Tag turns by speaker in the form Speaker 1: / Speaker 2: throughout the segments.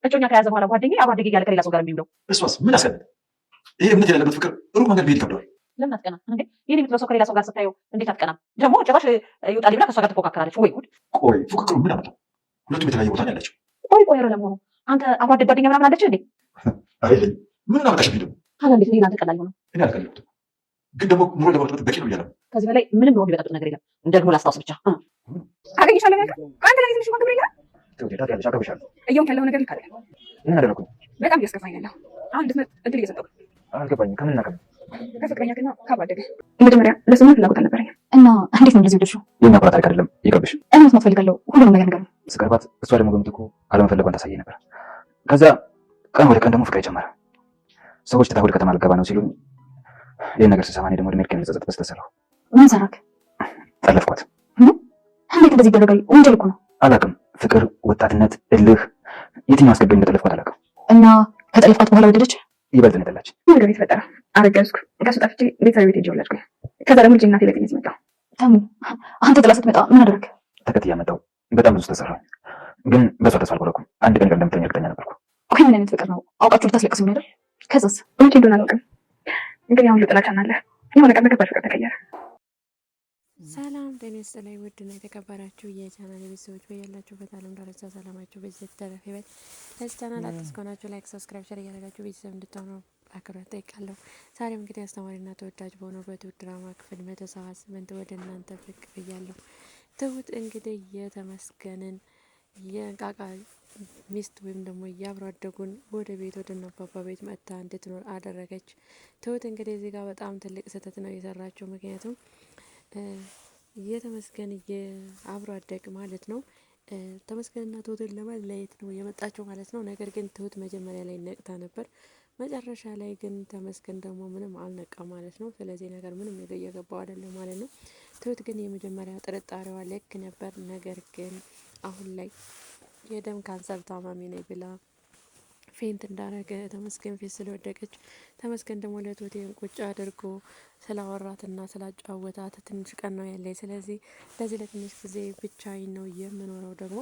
Speaker 1: እጮኛ ከያዘ በኋላ ጓደኛዬ አብሮ አደጌ እያለ ከሌላ ሰው ጋር የሚውለው
Speaker 2: እሷስ ምን አስቀምጥ? ይሄ እምነት የሌለበት ፍቅር ሩቅ መንገድ መሄድ ይከብደዋል።
Speaker 1: ለምን አትቀናም እንዴ? ይህን የምትለው ሰው ከሌላ ሰው ጋር ስታየው እንዴት አትቀናም? ደግሞ ጭራሽ ይውጣልኝ ብላ ከእሷ ጋር ትፎካከራለች። ወይ ጉድ!
Speaker 2: ቆይ ፉክክሩ ምን አመጣው? ሁለቱም የተለያየ ቦታ ነው ያላቸው።
Speaker 1: ቆይ ኧረ ለመሆኑ አንተ አብሮ አደግ ጓደኛ ምናምን አለች እንዴ?
Speaker 2: አይደለም። ምን አመጣሽብኝ ደግሞ?
Speaker 1: ታዲያ እንዴት እኔን አንተ ቀላል ሆነው?
Speaker 2: እኔ አልቀለድኩትም፣ ግን ደግሞ ኑሮ ለመበጥበጥ በቂ ነው እያለ ነው።
Speaker 1: ከዚህ በላይ ምንም ኑሮ የሚበጠብጥ ነገር የለም። ደግሞ ላስታውስ ብቻ
Speaker 3: አገኝሻለሁ ያልከው አንተ ለኔ ትንሽ ማክብር የለህም?
Speaker 2: ትውዴታት ያለሽ አቀብሻለሁ።
Speaker 3: እየሆንክ ያለው ነገር ልክ አይደለም።
Speaker 2: ምን አደረኩኝ?
Speaker 3: በጣም እያስከፋኝ ያለው አሁን እንድትመጥ እድል እየሰጠሁ
Speaker 2: አልገባኝም። ከምንና ከምን?
Speaker 3: ከፍቅረኛ ግን ከአብሮ አደገ መጀመሪያ ለስማ ፍላጎት አልነበረኝም
Speaker 1: እና እንዴት ነው እንደዚህ ወደድሽው?
Speaker 2: የኛ ኩራት ታሪክ አይደለም፣ ይቅርብሽ።
Speaker 1: እኔ መስማት ፈልጋለሁ ሁሉንም ነገር ንገሪኝ።
Speaker 2: ስቀርባት እሷ ደግሞ በምትኩ አለመፈለጓን ታሳየኝ ነበር። ከዛ ቀን ወደ ቀን ደግሞ ፍቅር ጀመረ። ሰዎች ትታ ወደ ከተማ ልገባ ነው ሲሉኝ ይህን ነገር ስሰማ እኔ ደግሞ እድሜ ልኬን ልጸጸት በስተት ሰራሁ።
Speaker 1: ምን ሰራክ?
Speaker 2: ጠለፍኳት።
Speaker 1: እንዴት እንደዚህ ይደረጋል? ወንጀል እኮ ነው።
Speaker 2: አላውቅም። ፍቅር፣ ወጣትነት፣ እልህ የትኛው አስገባኝ እንደጠለፍኳት አላውቅም።
Speaker 1: እና ከጠለፍኳት በኋላ ወደደች?
Speaker 2: ይበልጥ ነው የጠላች።
Speaker 3: ነገር የተፈጠረ አረገዝኩ። ከሱ ጠፍቼ ቤተሰብ ቤት ሄጄ ወለድኩኝ። ከዛ ደግሞ ልጅ እናቴ ቤት ይዤ መጣሁ።
Speaker 1: ተሙ አንተ ጥላ ስትመጣ ምን አደረግ?
Speaker 2: ተከትያ መጣሁ። በጣም ብዙ ተሰራሁኝ፣ ግን በሷ ተስፋ አልቆረኩም። አንድ ቀን እንደምትለኝ እርግጠኛ ነበርኩ።
Speaker 1: ቆይ ምን አይነት ፍቅር ነው? አውቃችሁ ልታስለቅስ የሚያደርግ? ከዛስ?
Speaker 3: መቼ እንደሆነ አላውቅም፣ ግን ያሁን ጥላቻ አለ። የሆነ ቀን በገባሽ ፍቅር ተቀየረ።
Speaker 4: ሰላም ጤና ይስጥልኝ። ውድና የተከበራችሁ የቻናል ቤተሰቦች በያላችሁበት ዓለም ዳርቻ ሰላማችሁ በዚህ ተረፈ ይበል። ለዚህ ቻናል አዲስ ከሆናችሁ ላይክ፣ ሰብስክራይብ፣ ሼር እያደረጋችሁ ቤተሰብ እንድትሆኑ አክብሮት ጠይቃለሁ። ዛሬም እንግዲህ አስተማሪና ተወዳጅ በሆነው በትሁት ድራማ ክፍል 178 ወደ እናንተ ብቅ ብያለሁ። ትሁት እንግዲህ የተመስገንን የቃቃ ሚስት ወይም ደግሞ የአብሮ አደጉን ወደ ቤት ወደ አባባ ቤት መጥታ እንድትኖር አደረገች። ትሁት እንግዲህ እዚህ ጋር በጣም ትልቅ ስህተት ነው የሰራችው። ምክንያቱም የተመስገን የአብሮ አደግ ማለት ነው ተመስገንና ትሁትን ለመለየት ነው የመጣቸው ማለት ነው። ነገር ግን ትሁት መጀመሪያ ላይ ነቅታ ነበር። መጨረሻ ላይ ግን ተመስገን ደግሞ ምንም አልነቃ ማለት ነው። ስለዚህ ነገር ምንም እየገባው አይደለም ማለት ነው። ትሁት ግን የመጀመሪያ ጥርጣሬዋ ልክ ነበር። ነገር ግን አሁን ላይ የደም ካንሰር ታማሚ ነኝ ብላ ፌንት እንዳረገ ተመስገን ፊት ስለወደቀች ተመስገን ደግሞ ለትሁቴን ቁጭ አድርጎ ስላወራትና ስላጫወታት ትንሽ ቀን ነው ያለኝ፣ ስለዚህ ለዚህ ለትንሽ ጊዜ ብቻዬን ነው የምኖረው ደግሞ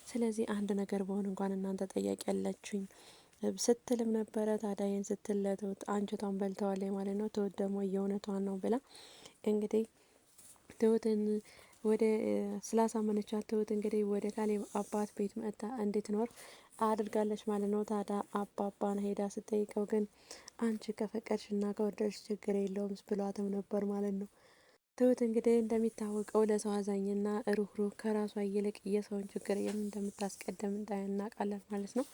Speaker 4: ስለዚህ አንድ ነገር በሆን እንኳን እናንተ ጠያቂ ያላችሁኝ ስትልም ነበረ። ታዲያን ስትል ለትሁት አንጀቷን በልተዋለች ማለት ነው። ትሁት ደግሞ የእውነቷን ነው ብላ እንግዲህ ትሁትን ወደ ስላሳመነቻት ትሁት እንግዲህ ወደ ካሌብ አባት ቤት መጥታ እንድትኖር አድርጋለች ማለት ነው። ታዲያ አባባን ሄዳ ስጠይቀው ግን አንቺ ከፈቀድሽና ከወደድሽ ችግር የለውም ብሏትም ነበር ማለት ነው። ትሁት እንግዲህ እንደሚታወቀው ለሰው አዛኝና ሩህሩህ ከራሷ ይልቅ የሰውን ችግር እንደምታስቀድም እናውቃለን ማለት ነው።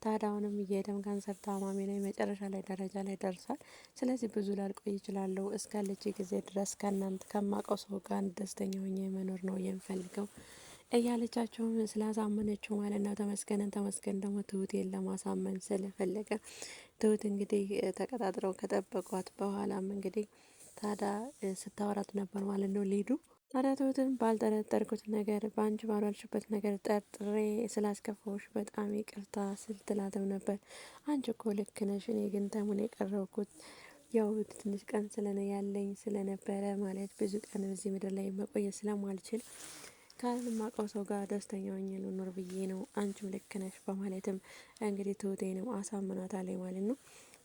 Speaker 4: ታዲያ አሁንም የደም ካንሰር ታማሚ ነው፣ መጨረሻ ላይ ደረጃ ላይ ደርሷል። ስለዚህ ብዙ ላልቆይ ይችላለሁ፣ እስካለች ጊዜ ድረስ ከእናንተ ከማውቀው ሰው ጋር ደስተኛ ሆኜ መኖር ነው የምፈልገው እያለቻቸውም ስላሳመነችው ማለት ነው ተመስገንን። ተመስገን ደግሞ ትሁቴን ለማሳመን ስለፈለገ ትሁት እንግዲህ ተቀጣጥረው ከጠበቋት በኋላም እንግዲህ ታዲያ ስታወራት ነበር ማለት ነው ሊዱ። ታዲያ ትሁትን ባልጠረጠርኩት ነገር በአንቺ ባልዋልሽበት ነገር ጠርጥሬ ስላስከፋዎች በጣም ይቅርታ ስትላትም ነበር። አንቺ እኮ ልክ ነሽ፣ እኔ ግን ተሙን የቀረብኩት ያው ትንሽ ቀን ያለኝ ስለነበረ ማለት ብዙ ቀን በዚህ ምድር ላይ መቆየት ስለማልችል ካልማቀው ሰው ጋር ደስተኛ ሆኜ ልኖር ብዬ ነው። አንቺም ልክ ነሽ በማለትም እንግዲህ ትሁቴንም አሳምኗታለች ማለት ነው።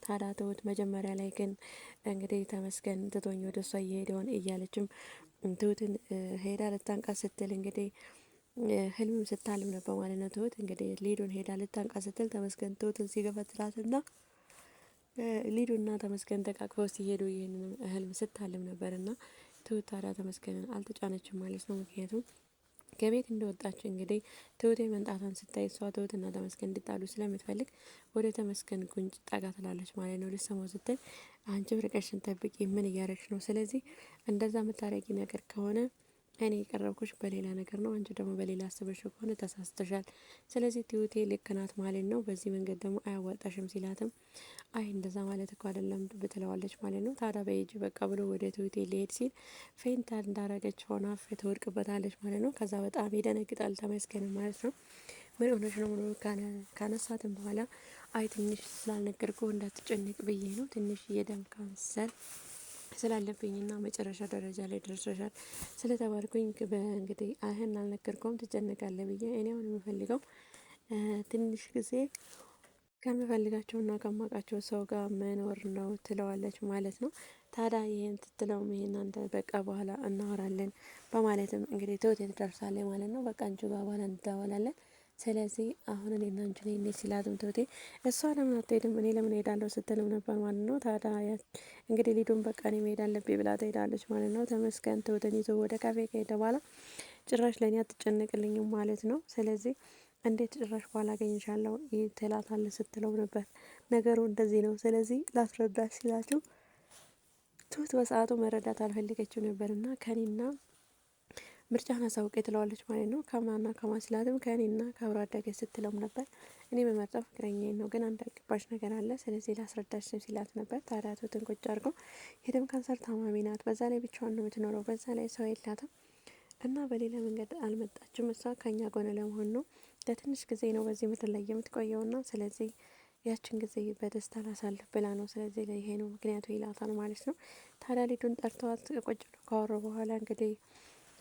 Speaker 4: ታዲያ ትሁት መጀመሪያ ላይ ግን እንግዲህ ተመስገን ትቶኝ ወደ እሷ እየሄደውን እያለችም ትሁትን ሄዳ ልታንቃት ስትል እንግዲህ ህልምም ስታልም ነበር ማለት ነው። ትሁት እንግዲህ ሊዱን ሄዳ ልታንቃት ስትል ተመስገን ትሁትን ሲገፈትራትና ሊዱና ተመስገን ተቃቅፈው ሲሄዱ ይህንን ህልም ስታልም ነበርና ትሁት ታዲያ ተመስገንን አልተጫነችም ማለት ነው። ምክንያቱም ከቤት እንደወጣች እንግዲህ ትሁቴ መንጣቷን ስታይ እሷ ትሁትና ተመስገን እንዲጣሉ ስለምትፈልግ ወደ ተመስገን ጉንጭ ጠጋ ትላለች ማለት ነው። ልትሰማው ስትል አንቺ ርቀሽን ጠብቂ፣ ምን እያረግሽ ነው? ስለዚህ እንደዛ የምታረጊ ነገር ከሆነ እኔ የቀረብኩሽ በሌላ ነገር ነው፣ አንቺ ደግሞ በሌላ አስበሽ ከሆነ ተሳስተሻል። ስለዚህ ትሁቴ ልክ ናት ማለት ነው። በዚህ መንገድ ደግሞ አያዋጣሽም ሲላትም አይ እንደዛ ማለት እኮ አይደለም ብትለዋለች ማለት ነው። ታዲያ በይጂ በቃ ብሎ ወደ ትሁቴ ሊሄድ ሲል ፌንታ እንዳረገች ሆና ትወድቅበታለች ማለት ነው። ከዛ በጣም ይደነግጣል ተመስገን ማለት ነው። ምን ሆነሽ ነው ብሎ ካነሳትም በኋላ አይ ትንሽ ስላልነገርኩ እንዳትጨነቅ ብዬ ነው፣ ትንሽ የደም ካንሰር ስላለብኝና መጨረሻ ደረጃ ላይ ደርሰሻል ስለተባልኩኝ እንግዲህ አይህን አልነገርኩም ትጨነቃለህ ብዬ እኔ አሁን የምፈልገው ትንሽ ጊዜ ከምፈልጋቸው እና ከማውቃቸው ሰው ጋር መኖር ነው ትለዋለች ማለት ነው። ታዲያ ይህን ትትለውም ይሄን አንተ በቃ በኋላ እናወራለን በማለትም እንግዲህ ትሁት ትደርሳለች ማለት ነው። በቃ አንቺ ጋር በኋላ እንደዋላለን። ስለዚህ አሁን እኔና አንቺ ነኝ እንዴ ሲላትም ትሁቴ እሷ ለምን አትሄድም እኔ ለምን ሄዳለሁ ስትልም ነበር ማለት ነው። ታዲያ እንግዲህ ሊዱን በቃ እኔ መሄድ አለብኝ ብላ ትሄዳለች ማለት ነው። ተመስገን ትሁትን ይዞ ወደ ካፌ ከሄደ በኋላ ጭራሽ ለእኔ አትጨነቅልኝም ማለት ነው። ስለዚህ እንዴት ጭራሽ በኋላ አገኝሻለሁ ትላታለች ስትለው ነበር። ነገሩ እንደዚህ ነው፣ ስለዚህ ላስረዳሽ ሲላችሁ ትሁት በሰዓቱ መረዳት አልፈለገችው ነበር እና ከኔና ምርጫን አሳውቄ ትለዋለች ማለት ነው። ከማና ከማ ሲላትም ከኔና ከአብሮ አደገ ስትለውም ነበር። እኔ በመርጠው ፍቅረኛዬ ነው፣ ግን አንድ ያልገባሽ ነገር አለ፣ ስለዚህ ላስረዳሽ ሲላት ነበር። ታዲያ ትሁትን ቁጭ አድርገው የደም ካንሰር ታማሚ ናት፣ በዛ ላይ ብቻዋን ነው የምትኖረው፣ በዛ ላይ ሰው የላትም እና በሌላ መንገድ አልመጣችም። እሷ ከኛ ጎን ለመሆን ነው፣ ለትንሽ ጊዜ ነው በዚህ ምድር ላይ የምትቆየው ና ስለዚህ ያችን ጊዜ በደስታ ላሳልፍ ብላ ነው። ስለዚህ ይሄ ነው ምክንያቱ ይላታል ማለት ነው። ታዲያ ሊዱን ጠርተዋት ቁጭ ብሎ ካወሩ በኋላ እንግዲህ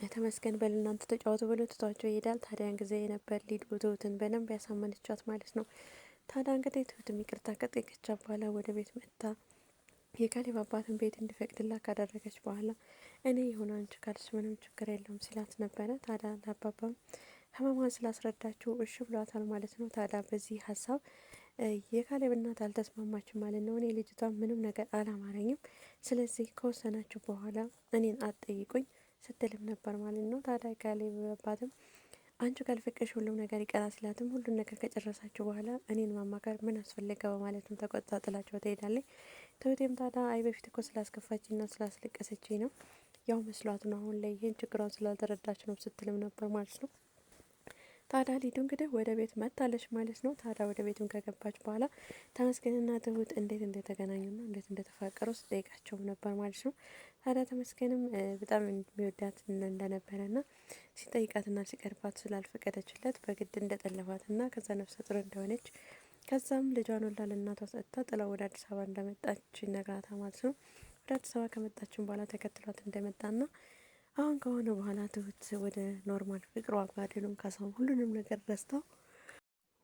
Speaker 4: ተመስገን በል እናንተ ተጫወቱ ብሎ ትቷቸው ይሄዳል። ታዲያን ጊዜ ነበር ሊዱ ትሁትን በደንብ ያሳመነቻት ማለት ነው። ታዲያ እንግዲህ ትሁትም ይቅርታ ከጠየቀቻት በኋላ ወደ ቤት መጥታ የካሌብ አባትን ቤት እንዲፈቅድላት ካደረገች በኋላ እኔ የሆነ አንቺ ካልሽ ምንም ችግር የለውም ሲላት ነበረ። ታዲያ ለአባባም ህመሟን ስላስረዳችው እሺ ብሏታል ማለት ነው። ታዲያ በዚህ ሀሳብ የካሌብ እናት አልተስማማችም ማለት ነው። እኔ ልጅቷ ምንም ነገር አላማረኝም፣ ስለዚህ ከወሰናችሁ በኋላ እኔን አትጠይቁኝ ስትልም ነበር ማለት ነው። ታዲያ ካሌብ አባትም አንቺ ካልፈቀሽ ሁሉም ነገር ይቀራል ሲላትም ሁሉን ነገር ከጨረሳችሁ በኋላ እኔን ማማከር ምን አስፈለገ በማለትም ተቆጣ ጥላቸው ትሄዳለች። ትሁቴም ታዲያ አይ በፊት እኮ ስላስከፋችኝ እና ስላስለቀሰችኝ ነው ያው መስሏት ነው አሁን ላይ ይህን ችግሯን ስላልተረዳች ነው ስትልም ነበር ማለት ነው። ታዲያ ሊዱ እንግዲህ ወደ ቤት መጥታለች ማለት ነው። ታዲያ ወደ ቤቱን ከገባች በኋላ ተመስገንና ትሁት እንዴት እንደተገናኙና እንዴት እንደተፋቀሩ ስጠይቃቸው ነበር ማለት ነው። ታዲያ ተመስገንም በጣም የሚወዳት እንደነበረና ሲጠይቃትና ሲቀርባት ስላልፈቀደችለት በግድ እንደጠለፋትና ከዛ ነፍሰ ጡር እንደሆነች ከዛም ልጇን ወልዳ ለእናቷ ሰጥታ ጥላ ወደ አዲስ አበባ እንደመጣች ይነግራታል ማለት ነው። ወደ አዲስ አበባ ከመጣችን በኋላ ተከትሏት እንደመጣና አሁን ከሆነ በኋላ ትሁት ወደ ኖርማል ፍቅሯ ባድሉም ካሳም ሁሉንም ነገር ረስተው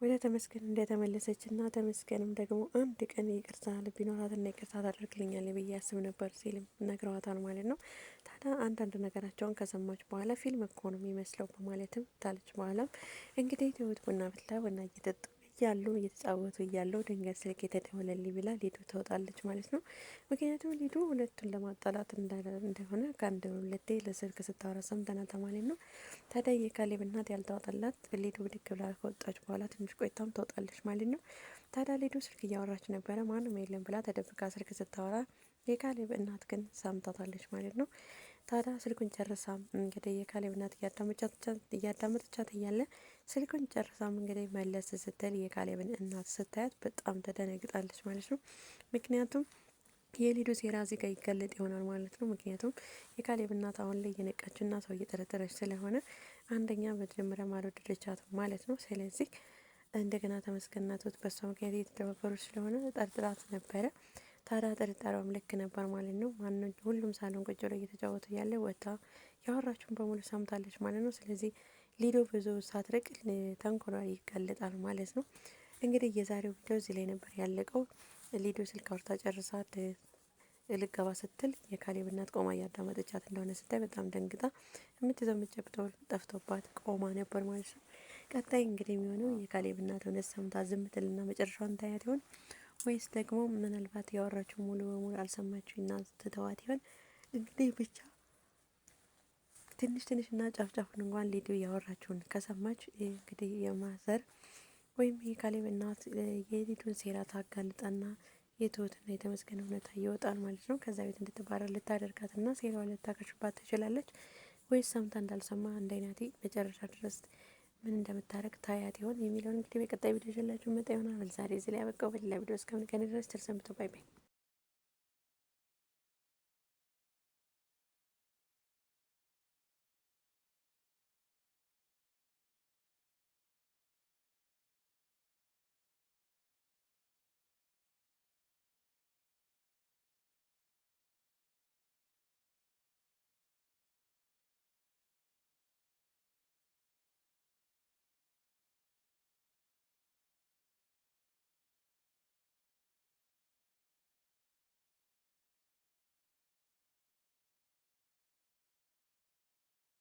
Speaker 4: ወደ ተመስገን እንደተመለሰች እና ተመስገንም ደግሞ አንድ ቀን ይቅርታ ልብ ቢኖራትና ይቅርታ ታደርግልኛለች ብዬ አስብ ነበር ሲልም ነግረዋታል ማለት ነው። ታዲያ አንዳንድ ነገራቸውን ከሰማች በኋላ ፊልም እኮ ነው የሚመስለው በማለትም ታለች። በኋላም እንግዲህ ትሁት ቡና ፍላ ቡና እየጠጡ እያሉ እየተጫወቱ እያለው ድንገት ስልክ የተደወለልኝ ብላ ሊዱ ትወጣለች ማለት ነው። ምክንያቱም ሊዱ ሁለቱን ለማጣላት እንደሆነ ከአንድ ሁለቴ ለስልክ ስታወራ ሰምተናል ማለት ነው። ታዲያ የካሌብ እናት ያልተዋጠላት ሊዱ ብድግ ብላ ከወጣች በኋላ ትንሽ ቆይታም ትወጣለች ማለት ነው። ታዲያ ሊዱ ስልክ እያወራች ነበረ፣ ማንም የለም ብላ ተደብቃ ስልክ ስታወራ የካሌብ እናት ግን ሰምታታለች ማለት ነው። ታዲያ ስልኩን ጨርሳ እንግዲህ የካሌብ እናት እያዳመጠቻት እያለ ስልኩን ጨርሳም እንግዲህ መለስ ስትል የካሌብን እናት ስታያት በጣም ተደነግጣለች ማለት ነው። ምክንያቱም የሊዱ ሴራ እዚህ ጋር ይገለጥ ይሆናል ማለት ነው። ምክንያቱም የካሌብ እናት አሁን ላይ እየነቃችና ሰው እየጠረጠረች ስለሆነ አንደኛ መጀመሪያ አልወደደቻትም ማለት ነው። ስለዚህ እንደገና ተመስገንና ትሁት በሷ ምክንያት እየተደባበሩ ስለሆነ ጠርጥራት ነበረ። ታዲያ ጥርጣሬዋም ልክ ነበር ማለት ነው። ማንም ሁሉም ሳሎን ቁጭ ብለው እየተጫወቱ ያለ ወጣ ያወራችሁን በሙሉ ሰምታለች ማለት ነው። ስለዚህ ሊዱ ብዙ ሳትርቅ ተንኮሏ ይጋለጣል ማለት ነው። እንግዲህ የዛሬው ቪዲዮ እዚህ ላይ ነበር ያለቀው። ሊዱ ስልክ አውርታ ጨርሳ ልገባ ስትል የካሌብ እናት ቆማ እያዳመጠቻት እንደሆነ ስታይ በጣም ደንግጣ የምትይዘው የምትጨብጠው ጠፍቶባት ቆማ ነበር ማለት ነው። ቀጣይ እንግዲህ የሚሆነው የካሌብ እናት እውነት ሰምታ ዝም ትልና መጨረሻውን ታያት ይሆን ወይስ ደግሞ ምናልባት ያወራችው ሙሉ በሙሉ አልሰማችሁ እና ትተዋት ይሆን? እንግዲህ ብቻ ትንሽ እና ጫፍጫፉን እንኳን ሊዱ ያወራችውን ከሰማች እንግዲህ የማዘር ወይም የካሌብ እናት የሊዱን ሴራ ታጋልጣና የትሁትና የተመስገን እውነታ ይወጣል ማለት ነው። ከዛ ቤት እንድትባረር ልታደርጋትና ሴራዋ ልታከሽባት ትችላለች ወይስ ሰምታ እንዳልሰማ አንድ አይነቴ መጨረሻ ድረስ ምን እንደምታረግ ታያት ይሆን የሚለውን እንግዲህ በቀጣይ ቪዲዮ ይዤላችሁ መጣ ይሆናል። ዛሬ እዚህ ላይ ያበቃው። በሌላ ቪዲዮ እስከምንገናኝ ድረስ ቸር ሰንብቱ። ባይ ባይ።